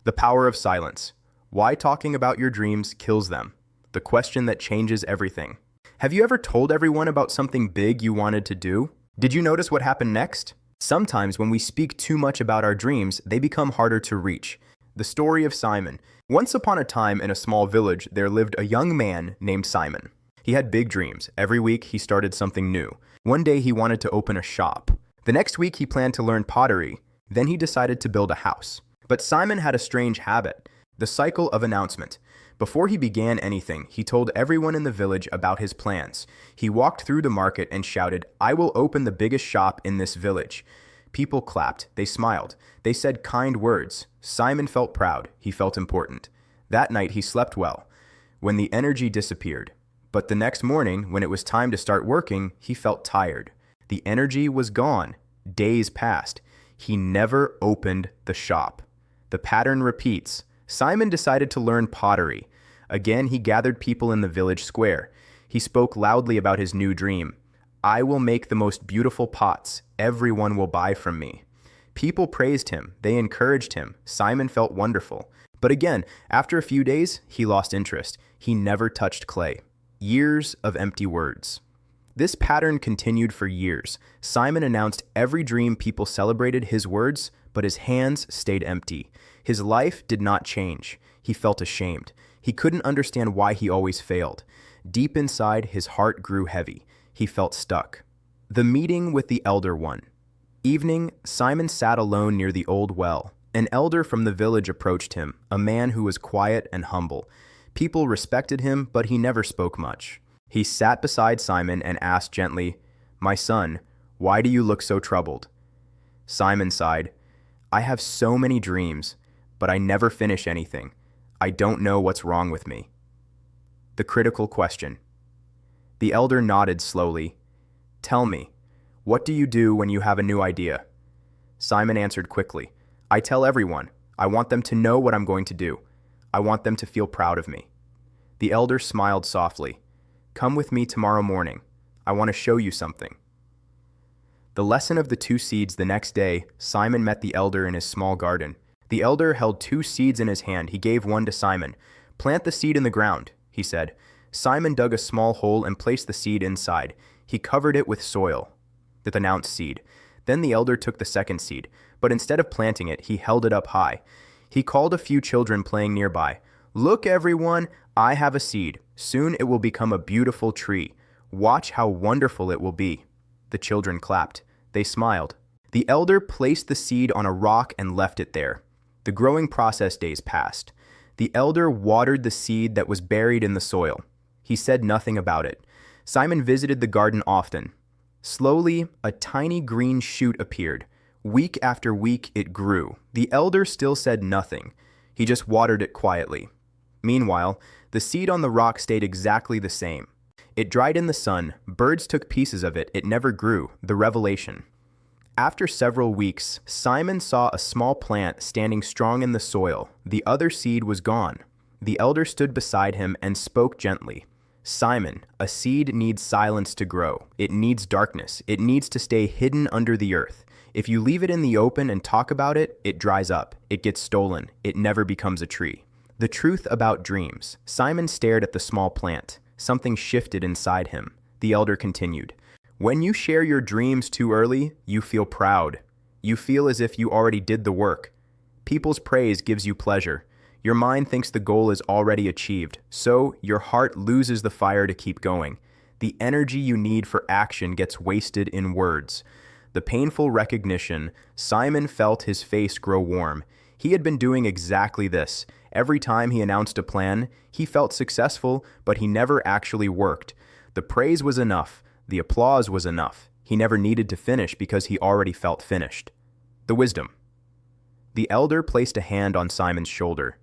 The power of silence. Why talking about your dreams kills them. The question that changes everything. Have you ever told everyone about something big you wanted to do? Did you notice what happened next? Sometimes when we speak too much about our dreams, they become harder to reach. The story of Simon. Once upon a time in a small village, there lived a young man named Simon. He had big dreams. Every week he started something new. One day he wanted to open a shop. The next week he planned to learn pottery. Then he decided to build a house. But Simon had a strange habit, the cycle of announcement. Before he began anything, he told everyone in the village about his plans. He walked through the market and shouted, "I will open the biggest shop in this village." People clapped. They smiled. They said kind words. Simon felt proud. He felt important. That night he slept well, when the energy disappeared. But the next morning, when it was time to start working, he felt tired. The energy was gone. Days passed. He never opened the shop. The pattern repeats. Simon decided to learn pottery. Again, he gathered people in the village square. He spoke loudly about his new dream. "I will make the most beautiful pots. Everyone will buy from me." People praised him. They encouraged him. Simon felt wonderful. But again, after a few days, he lost interest. He never touched clay. Years of empty words. This pattern continued for years. Simon announced every dream, people celebrated his words, but his hands stayed empty. His life did not change. He felt ashamed. He couldn't understand why he always failed. Deep inside, his heart grew heavy. He felt stuck. The meeting with the elder one. Evening, Simon sat alone near the old well. An elder from the village approached him, a man who was quiet and humble. People respected him, but he never spoke much. He sat beside Simon and asked gently, "My son, why do you look so troubled?" Simon sighed, "I have so many dreams, but I never finish anything. I don't know what's wrong with me." The critical question. The elder nodded slowly. "Tell me, what do you do when you have a new idea?" Simon answered quickly, "I tell everyone. I want them to know what I'm going to do. I want them to feel proud of me." The elder smiled softly. "Come with me tomorrow morning. I want to show you something." The lesson of the two seeds. The next day, Simon met the elder in his small garden. The elder held two seeds in his hand. He gave one to Simon. "Plant the seed in the ground," he said. Simon dug a small hole and placed the seed inside. He covered it with soil, the announced seed. Then the elder took the second seed, but instead of planting it, he held it up high. He called a few children playing nearby. "Look, everyone, I have a seed. Soon it will become a beautiful tree. Watch how wonderful it will be." The children clapped. They smiled. The elder placed the seed on a rock and left it there. The growing process days passed. The elder watered the seed that was buried in the soil. He said nothing about it. Simon visited the garden often. Slowly, a tiny green shoot appeared. Week after week, it grew. The elder still said nothing. He just watered it quietly. Meanwhile, the seed on the rock stayed exactly the same. It dried in the sun. Birds took pieces of it. It never grew. The revelation. After several weeks, Simon saw a small plant standing strong in the soil. The other seed was gone. The elder stood beside him and spoke gently. "Simon, a seed needs silence to grow. It needs darkness. It needs to stay hidden under the earth. If you leave it in the open and talk about it, it dries up. It gets stolen. It never becomes a tree." The truth about dreams. Simon stared at the small plant. Something shifted inside him. The elder continued. "When you share your dreams too early, you feel proud. You feel as if you already did the work. People's praise gives you pleasure. Your mind thinks the goal is already achieved, so your heart loses the fire to keep going. The energy you need for action gets wasted in words." The painful recognition. Simon felt his face grow warm. He had been doing exactly this. Every time he announced a plan, he felt successful, but he never actually worked. The praise was enough. The applause was enough. He never needed to finish because he already felt finished. The wisdom. The elder placed a hand on Simon's shoulder.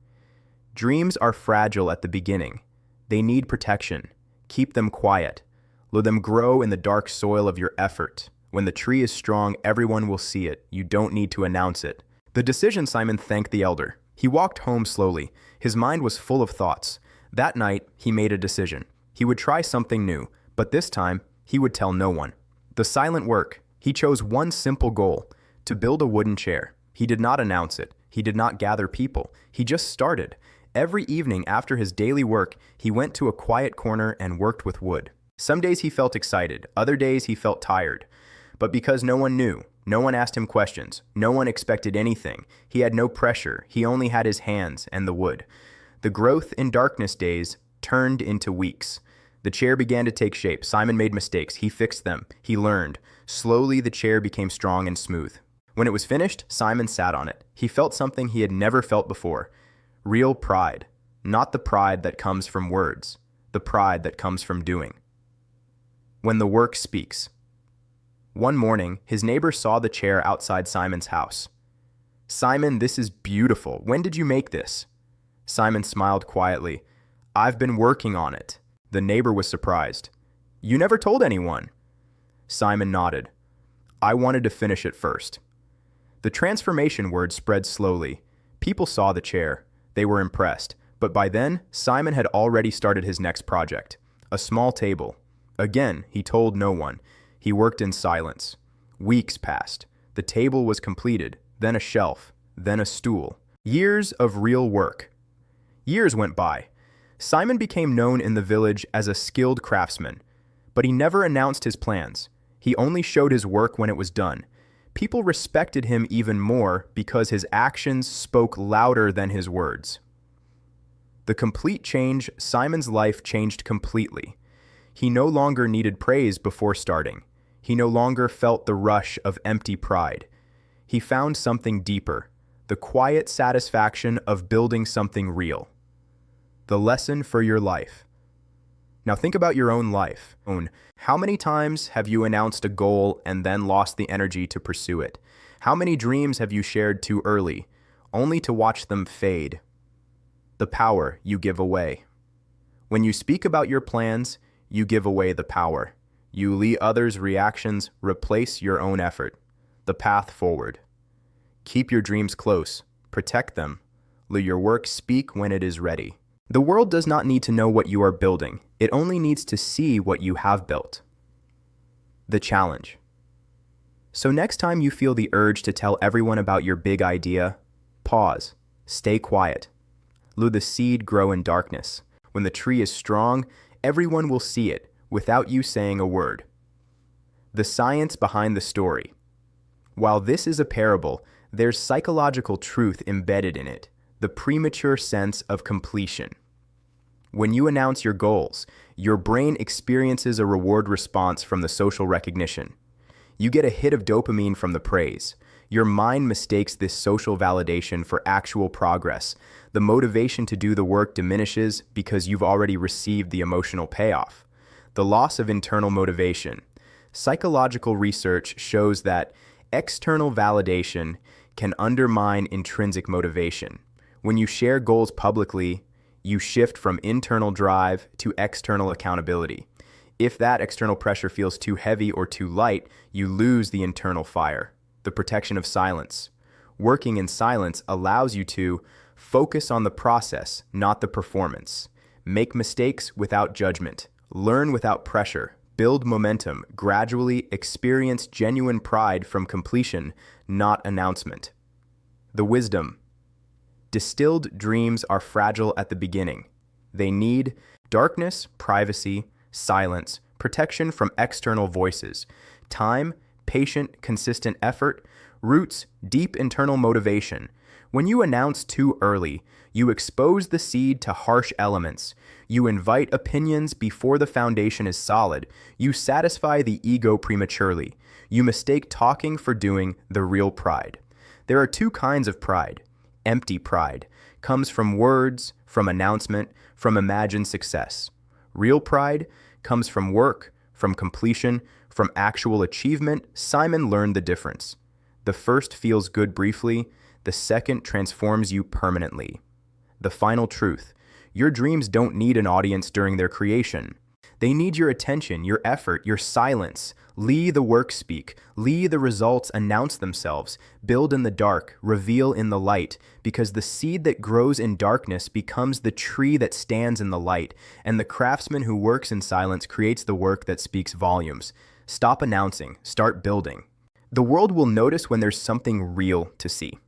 "Dreams are fragile at the beginning. They need protection. Keep them quiet. Let them grow in the dark soil of your effort. When the tree is strong, everyone will see it. You don't need to announce it." The decision. Simon thanked the elder. He walked home slowly. His mind was full of thoughts. That night, he made a decision. He would try something new, but this time, he would tell no one. The silent work. He chose one simple goal, to build a wooden chair. He did not announce it. He did not gather people. He just started. Every evening after his daily work, he went to a quiet corner and worked with wood. Some days he felt excited, other days he felt tired. But because no one knew, no one asked him questions, no one expected anything, he had no pressure, he only had his hands and the wood. The growth in darkness days turned into weeks. The chair began to take shape. Simon made mistakes. He fixed them. He learned. Slowly, the chair became strong and smooth. When it was finished, Simon sat on it. He felt something he had never felt before. Real pride. Not the pride that comes from words. The pride that comes from doing. When the work speaks. One morning, his neighbor saw the chair outside Simon's house. "Simon, this is beautiful. When did you make this?" Simon smiled quietly. "I've been working on it." The neighbor was surprised. "You never told anyone." Simon nodded. "I wanted to finish it first." The transformation word spread slowly. People saw the chair. They were impressed. But by then, Simon had already started his next project. A small table. Again, he told no one. He worked in silence. Weeks passed. The table was completed, then a shelf, then a stool. Years of real work. Years went by. Simon became known in the village as a skilled craftsman, but he never announced his plans. He only showed his work when it was done. People respected him even more because his actions spoke louder than his words. The complete change, Simon's life changed completely. He no longer needed praise before starting. He no longer felt the rush of empty pride. He found something deeper, the quiet satisfaction of building something real. The lesson for your life. Now think about your own life. How many times have you announced a goal and then lost the energy to pursue it? How many dreams have you shared too early, only to watch them fade? The power you give away. When you speak about your plans, you give away the power. You let others' reactions replace your own effort. The path forward. Keep your dreams close. Protect them. Let your work speak when it is ready. The world does not need to know what you are building. It only needs to see what you have built. The challenge. So next time you feel the urge to tell everyone about your big idea, pause. Stay quiet. Let the seed grow in darkness. When the tree is strong, everyone will see it without you saying a word. The science behind the story. While this is a parable, there's psychological truth embedded in it, the premature sense of completion. When you announce your goals, your brain experiences a reward response from the social recognition. You get a hit of dopamine from the praise. Your mind mistakes this social validation for actual progress. The motivation to do the work diminishes because you've already received the emotional payoff. The loss of internal motivation. Psychological research shows that external validation can undermine intrinsic motivation. When you share goals publicly, you shift from internal drive to external accountability. If that external pressure feels too heavy or too light, you lose the internal fire. The protection of silence. Working in silence allows you to focus on the process, not the performance. Make mistakes without judgment. Learn without pressure. Build momentum. Gradually experience genuine pride from completion, not announcement. The wisdom. Distilled dreams are fragile at the beginning. They need darkness, privacy, silence, protection from external voices, time, patient, consistent effort, roots, deep internal motivation. When you announce too early, you expose the seed to harsh elements. You invite opinions before the foundation is solid. You satisfy the ego prematurely. You mistake talking for doing the real pride. There are two kinds of pride. Empty pride comes from words, from announcement, from imagined success. Real pride comes from work, from completion, from actual achievement. Simon learned the difference. The first feels good briefly, the second transforms you permanently. The final truth. Your dreams don't need an audience during their creation. They need your attention, your effort, your silence. Let the work speak. Let the results announce themselves. Build in the dark, reveal in the light, because the seed that grows in darkness becomes the tree that stands in the light, and the craftsman who works in silence creates the work that speaks volumes. Stop announcing, start building. The world will notice when there's something real to see.